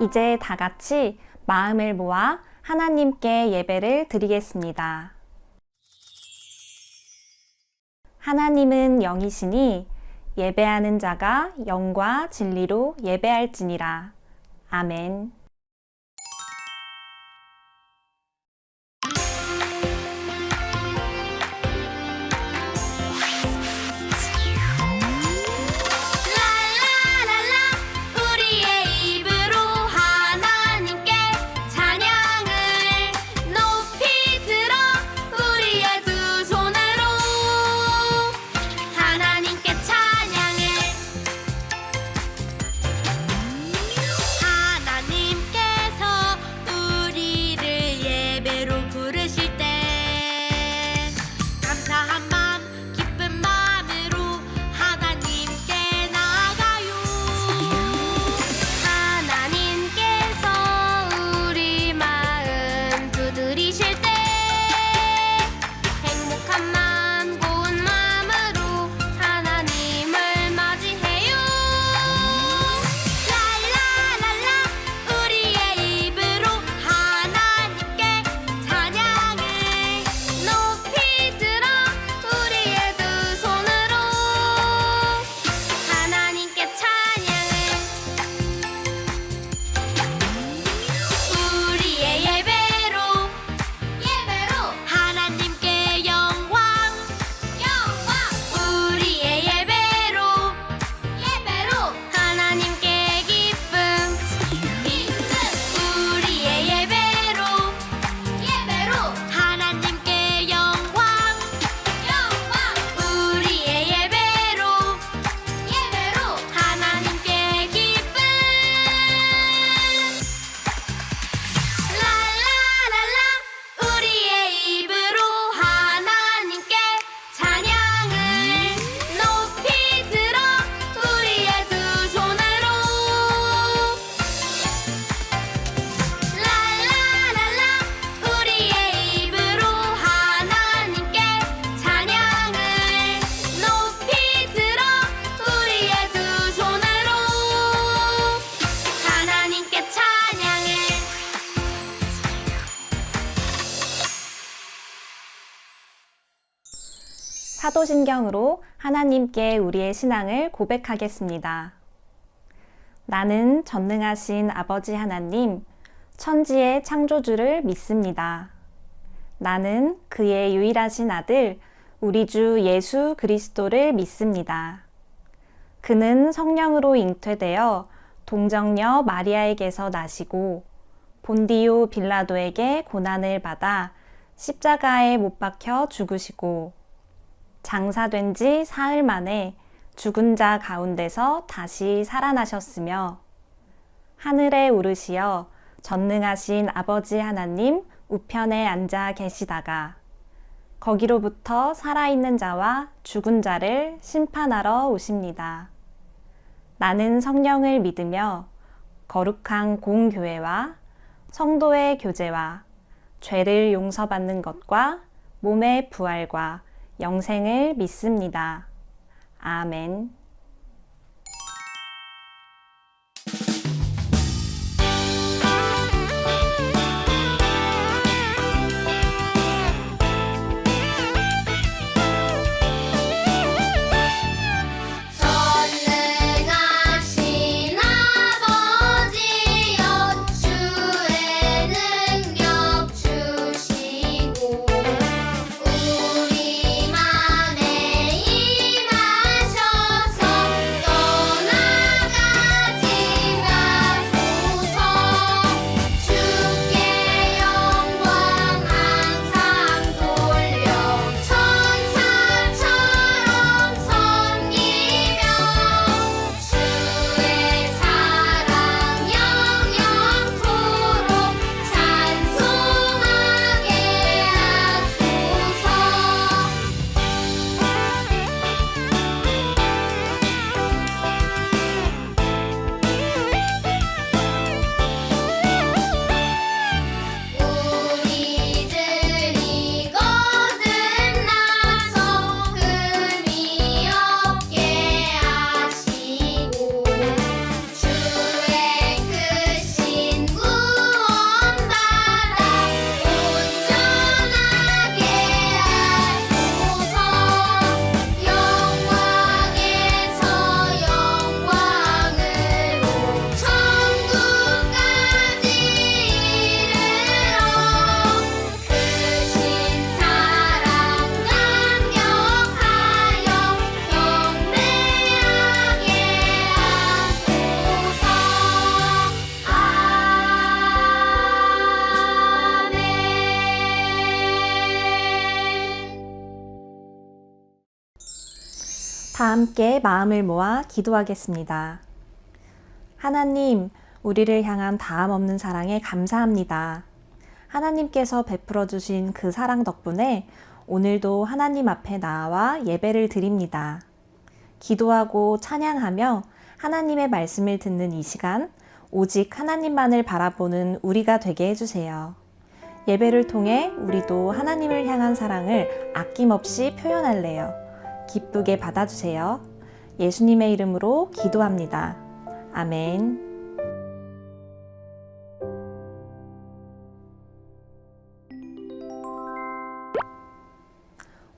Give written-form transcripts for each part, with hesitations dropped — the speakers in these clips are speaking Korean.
이제 다 같이 마음을 모아 하나님께 예배를 드리겠습니다. 하나님은 영이시니 예배하는 자가 영과 진리로 예배할지니라. 아멘. 사도신경으로 하나님께 우리의 신앙을 고백하겠습니다. 나는 전능하신 아버지 하나님, 천지의 창조주를 믿습니다. 나는 그의 유일하신 아들, 우리 주 예수 그리스도를 믿습니다. 그는 성령으로 잉태되어 동정녀 마리아에게서 나시고 본디오 빌라도에게 고난을 받아 십자가에 못 박혀 죽으시고 장사된 지 사흘 만에 죽은 자 가운데서 다시 살아나셨으며 하늘에 오르시어 전능하신 아버지 하나님 우편에 앉아 계시다가 거기로부터 살아있는 자와 죽은 자를 심판하러 오십니다. 나는 성령을 믿으며 거룩한 공교회와 성도의 교제와 죄를 용서받는 것과 몸의 부활과 영생을 믿습니다. 아멘. 우리만에 임하셔서 다 함께 마음을 모아 기도하겠습니다. 하나님, 우리를 향한 다함 없는 사랑에 감사합니다. 하나님께서 베풀어 주신 그 사랑 덕분에 오늘도 하나님 앞에 나와 예배를 드립니다. 기도하고 찬양하며 하나님의 말씀을 듣는 이 시간, 오직 하나님만을 바라보는 우리가 되게 해주세요. 예배를 통해 우리도 하나님을 향한 사랑을 아낌없이 표현할래요. 기쁘게 받아주세요. 예수님의 이름으로 기도합니다. 아멘.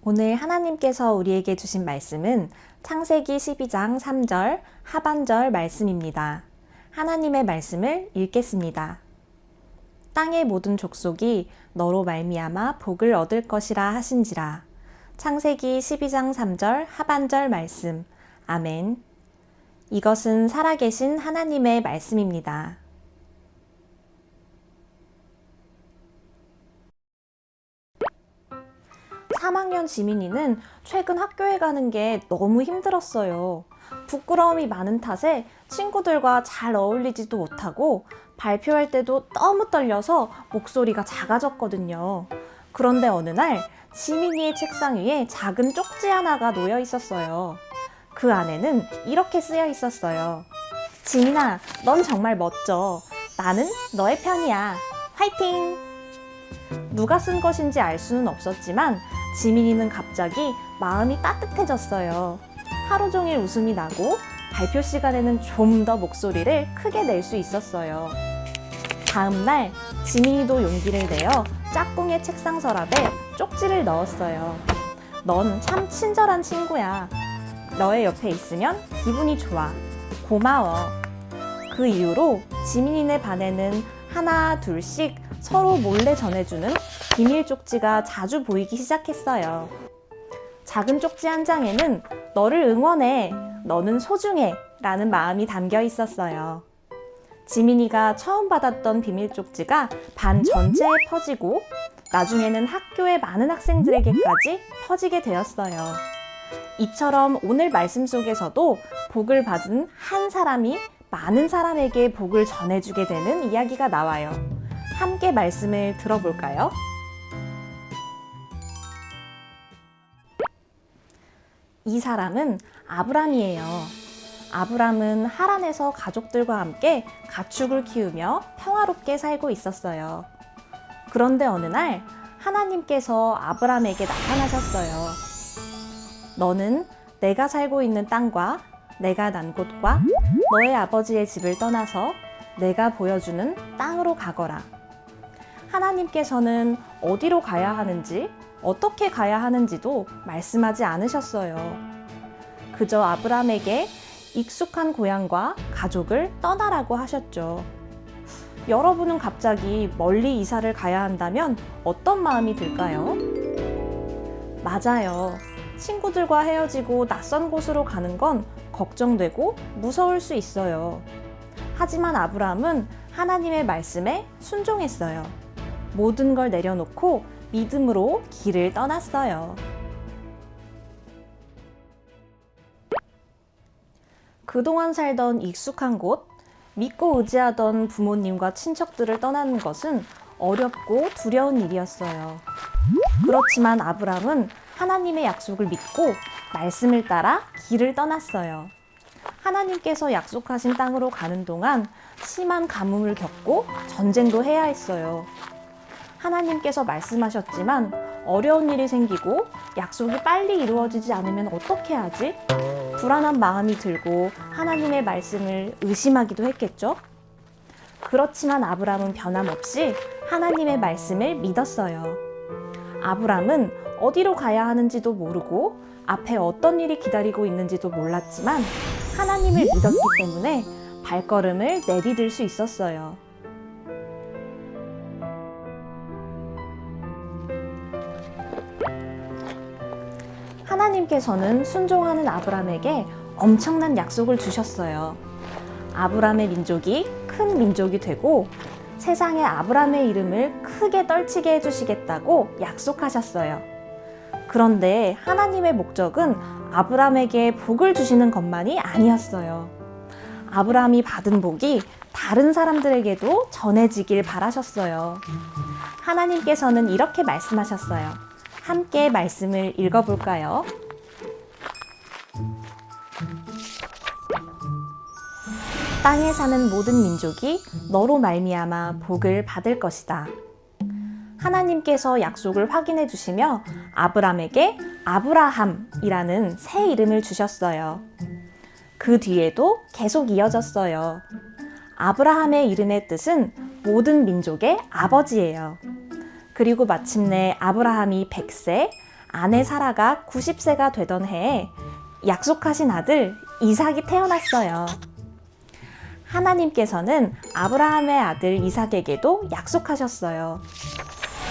오늘 하나님께서 우리에게 주신 말씀은 창세기 12장 3절 하반절 말씀입니다. 하나님의 말씀을 읽겠습니다. 땅의 모든 족속이 너로 말미암아 복을 얻을 것이라 하신지라. 창세기 12장 3절 하반절 말씀. 아멘. 이것은 살아계신 하나님의 말씀입니다. 3학년 지민이는 최근 학교에 가는 게 너무 힘들었어요. 부끄러움이 많은 탓에 친구들과 잘 어울리지도 못하고 발표할 때도 너무 떨려서 목소리가 작아졌거든요. 그런데 어느 날 지민이의 책상 위에 작은 쪽지 하나가 놓여 있었어요. 그 안에는 이렇게 쓰여 있었어요. 지민아, 넌 정말 멋져. 나는 너의 편이야. 화이팅! 누가 쓴 것인지 알 수는 없었지만 지민이는 갑자기 마음이 따뜻해졌어요. 하루 종일 웃음이 나고 발표 시간에는 좀 더 목소리를 크게 낼 수 있었어요. 다음 날 지민이도 용기를 내어 짝꿍의 책상 서랍에 쪽지를 넣었어요. 넌 참 친절한 친구야. 너의 옆에 있으면 기분이 좋아. 고마워. 그 이후로 지민이네 반에는 하나 둘씩 서로 몰래 전해주는 비밀 쪽지가 자주 보이기 시작했어요. 작은 쪽지 한 장에는 너를 응원해, 너는 소중해 라는 마음이 담겨 있었어요. 지민이가 처음 받았던 비밀 쪽지가 반 전체에 퍼지고 나중에는 학교의 많은 학생들에게까지 퍼지게 되었어요. 이처럼 오늘 말씀 속에서도 복을 받은 한 사람이 많은 사람에게 복을 전해주게 되는 이야기가 나와요. 함께 말씀을 들어볼까요? 이 사람은 아브람이에요. 아브람은 하란에서 가족들과 함께 가축을 키우며 평화롭게 살고 있었어요. 그런데 어느 날 하나님께서 아브람에게 나타나셨어요. 너는 내가 살고 있는 땅과 내가 난 곳과 너의 아버지의 집을 떠나서 내가 보여주는 땅으로 가거라. 하나님께서는 어디로 가야 하는지, 어떻게 가야 하는지도 말씀하지 않으셨어요. 그저 아브람에게 익숙한 고향과 가족을 떠나라고 하셨죠. 여러분은 갑자기 멀리 이사를 가야 한다면 어떤 마음이 들까요? 맞아요. 친구들과 헤어지고 낯선 곳으로 가는 건 걱정되고 무서울 수 있어요. 하지만 아브람은 하나님의 말씀에 순종했어요. 모든 걸 내려놓고 믿음으로 길을 떠났어요. 그동안 살던 익숙한 곳, 믿고 의지하던 부모님과 친척들을 떠나는 것은 어렵고 두려운 일이었어요. 그렇지만 아브람은 하나님의 약속을 믿고 말씀을 따라 길을 떠났어요. 하나님께서 약속하신 땅으로 가는 동안 심한 가뭄을 겪고 전쟁도 해야 했어요. 하나님께서 말씀하셨지만 어려운 일이 생기고 약속이 빨리 이루어지지 않으면 어떻게 하지? 불안한 마음이 들고 하나님의 말씀을 의심하기도 했겠죠? 그렇지만 아브람은 변함없이 하나님의 말씀을 믿었어요. 아브람은 어디로 가야 하는지도 모르고 앞에 어떤 일이 기다리고 있는지도 몰랐지만 하나님을 믿었기 때문에 발걸음을 내디딜 수 있었어요. 하나님께서는 순종하는 아브람에게 엄청난 약속을 주셨어요. 아브람의 민족이 큰 민족이 되고 세상에 아브람의 이름을 크게 떨치게 해주시겠다고 약속하셨어요. 그런데 하나님의 목적은 아브라함에게 복을 주시는 것만이 아니었어요. 아브라함이 받은 복이 다른 사람들에게도 전해지길 바라셨어요. 하나님께서는 이렇게 말씀하셨어요. 함께 말씀을 읽어볼까요? 땅에 사는 모든 민족이 너로 말미암아 복을 받을 것이다. 하나님께서 약속을 확인해 주시며 아브람에게 아브라함이라는 새 이름을 주셨어요. 그 뒤에도 계속 이어졌어요. 아브라함의 이름의 뜻은 모든 민족의 아버지예요. 그리고 마침내 아브라함이 100세, 아내 사라가 90세가 되던 해에 약속하신 아들 이삭이 태어났어요. 하나님께서는 아브라함의 아들 이삭에게도 약속하셨어요.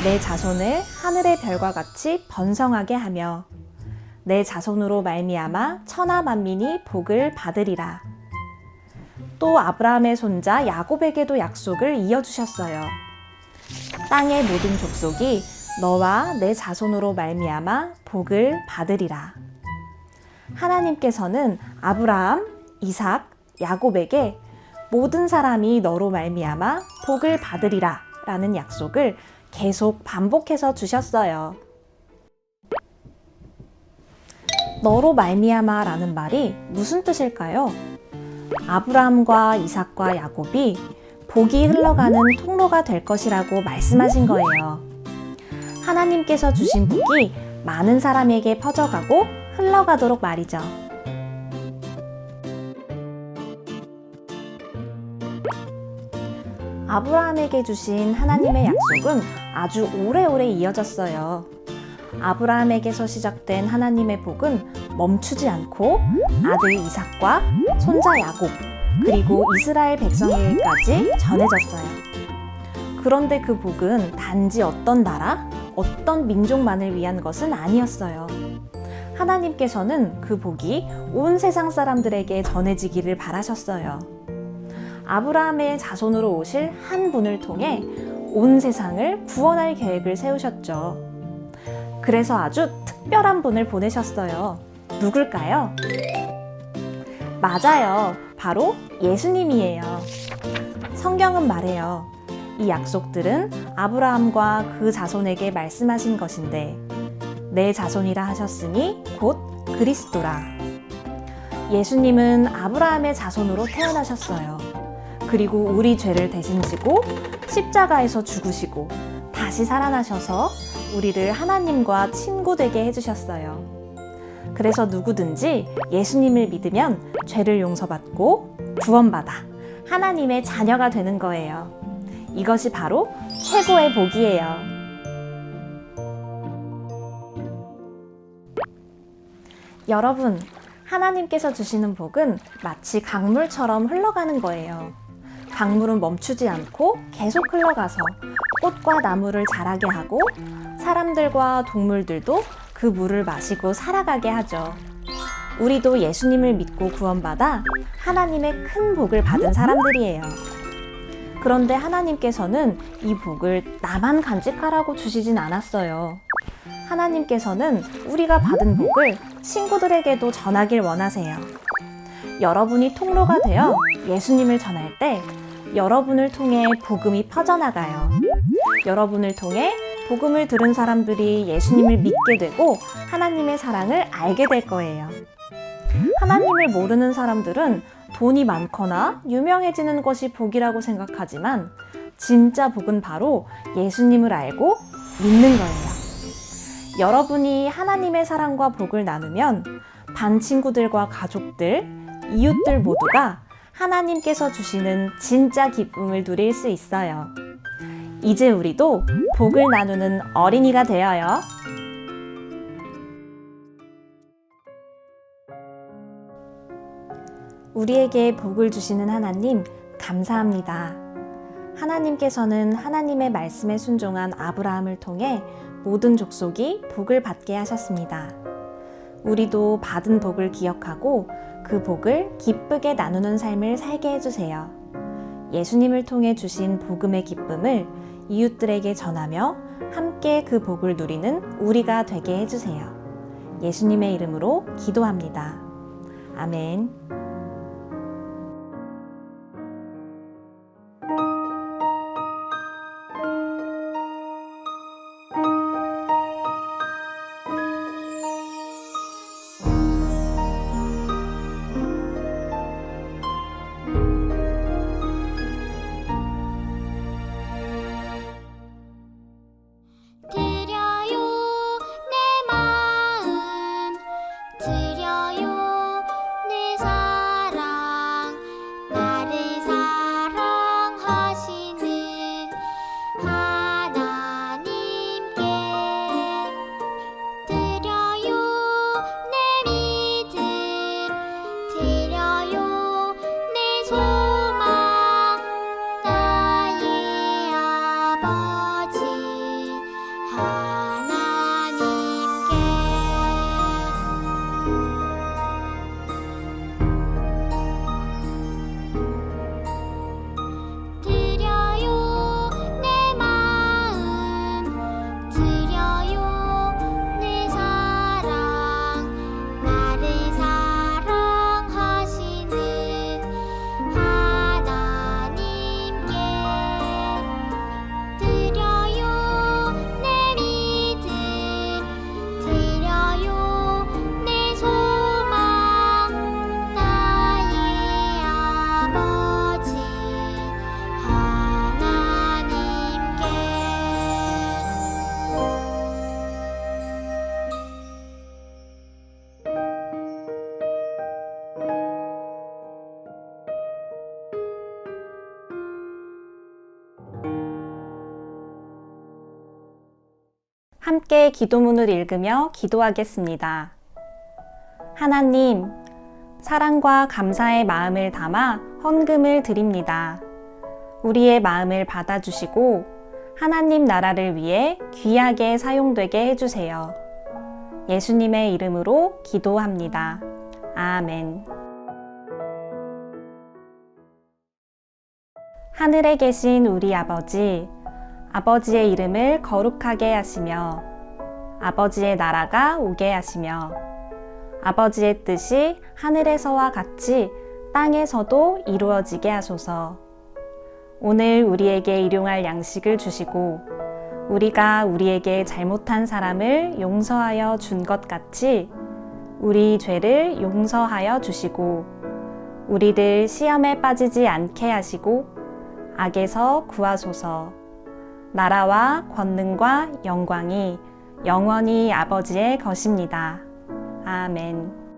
내 자손을 하늘의 별과 같이 번성하게 하며 내 자손으로 말미암아 천하 만민이 복을 받으리라. 또 아브라함의 손자 야곱에게도 약속을 이어주셨어요. 땅의 모든 족속이 너와 내 자손으로 말미암아 복을 받으리라. 하나님께서는 아브라함, 이삭, 야곱에게 모든 사람이 너로 말미암아 복을 받으리라 라는 약속을 계속 반복해서 주셨어요. 너로 말미암아 라는 말이 무슨 뜻일까요? 아브라함과 이삭과 야곱이 복이 흘러가는 통로가 될 것이라고 말씀하신 거예요. 하나님께서 주신 복이 많은 사람에게 퍼져가고 흘러가도록 말이죠. 아브라함에게 주신 하나님의 약속은 아주 오래오래 이어졌어요. 아브라함에게서 시작된 하나님의 복은 멈추지 않고 아들 이삭과 손자 야곱, 그리고 이스라엘 백성에게까지 전해졌어요. 그런데 그 복은 단지 어떤 나라, 어떤 민족만을 위한 것은 아니었어요. 하나님께서는 그 복이 온 세상 사람들에게 전해지기를 바라셨어요. 아브라함의 자손으로 오실 한 분을 통해 온 세상을 구원할 계획을 세우셨죠. 그래서 아주 특별한 분을 보내셨어요. 누굴까요? 맞아요. 바로 예수님이에요. 성경은 말해요. 이 약속들은 아브라함과 그 자손에게 말씀하신 것인데 내 자손이라 하셨으니 곧 그리스도라. 예수님은 아브라함의 자손으로 태어나셨어요. 그리고 우리 죄를 대신 지고 십자가에서 죽으시고 다시 살아나셔서 우리를 하나님과 친구되게 해주셨어요. 그래서 누구든지 예수님을 믿으면 죄를 용서받고 구원받아 하나님의 자녀가 되는 거예요. 이것이 바로 최고의 복이에요. 여러분, 하나님께서 주시는 복은 마치 강물처럼 흘러가는 거예요. 강물은 멈추지 않고 계속 흘러가서 꽃과 나무를 자라게 하고 사람들과 동물들도 그 물을 마시고 살아가게 하죠. 우리도 예수님을 믿고 구원받아 하나님의 큰 복을 받은 사람들이에요. 그런데 하나님께서는 이 복을 나만 간직하라고 주시진 않았어요. 하나님께서는 우리가 받은 복을 친구들에게도 전하길 원하세요. 여러분이 통로가 되어 예수님을 전할 때 여러분을 통해 복음이 퍼져나가요. 여러분을 통해 복음을 들은 사람들이 예수님을 믿게 되고 하나님의 사랑을 알게 될 거예요. 하나님을 모르는 사람들은 돈이 많거나 유명해지는 것이 복이라고 생각하지만 진짜 복은 바로 예수님을 알고 믿는 거예요. 여러분이 하나님의 사랑과 복을 나누면 반 친구들과 가족들, 이웃들 모두가 하나님께서 주시는 진짜 기쁨을 누릴 수 있어요. 이제 우리도 복을 나누는 어린이가 되어요. 우리에게 복을 주시는 하나님, 감사합니다. 하나님께서는 하나님의 말씀에 순종한 아브라함을 통해 모든 족속이 복을 받게 하셨습니다. 우리도 받은 복을 기억하고 그 복을 기쁘게 나누는 삶을 살게 해주세요. 예수님을 통해 주신 복음의 기쁨을 이웃들에게 전하며 함께 그 복을 누리는 우리가 되게 해주세요. 예수님의 이름으로 기도합니다. 아멘. 함께 기도문을 읽으며 기도하겠습니다. 하나님, 사랑과 감사의 마음을 담아 헌금을 드립니다. 우리의 마음을 받아주시고 하나님 나라를 위해 귀하게 사용되게 해주세요. 예수님의 이름으로 기도합니다. 아멘. 하늘에 계신 우리 아버지, 아버지의 이름을 거룩하게 하시며 아버지의 나라가 오게 하시며 아버지의 뜻이 하늘에서와 같이 땅에서도 이루어지게 하소서. 오늘 우리에게 일용할 양식을 주시고 우리가 우리에게 잘못한 사람을 용서하여 준 것 같이 우리 죄를 용서하여 주시고 우리를 시험에 빠지지 않게 하시고 악에서 구하소서. 나라와 권능과 영광이 영원히 아버지의 것입니다. 아멘.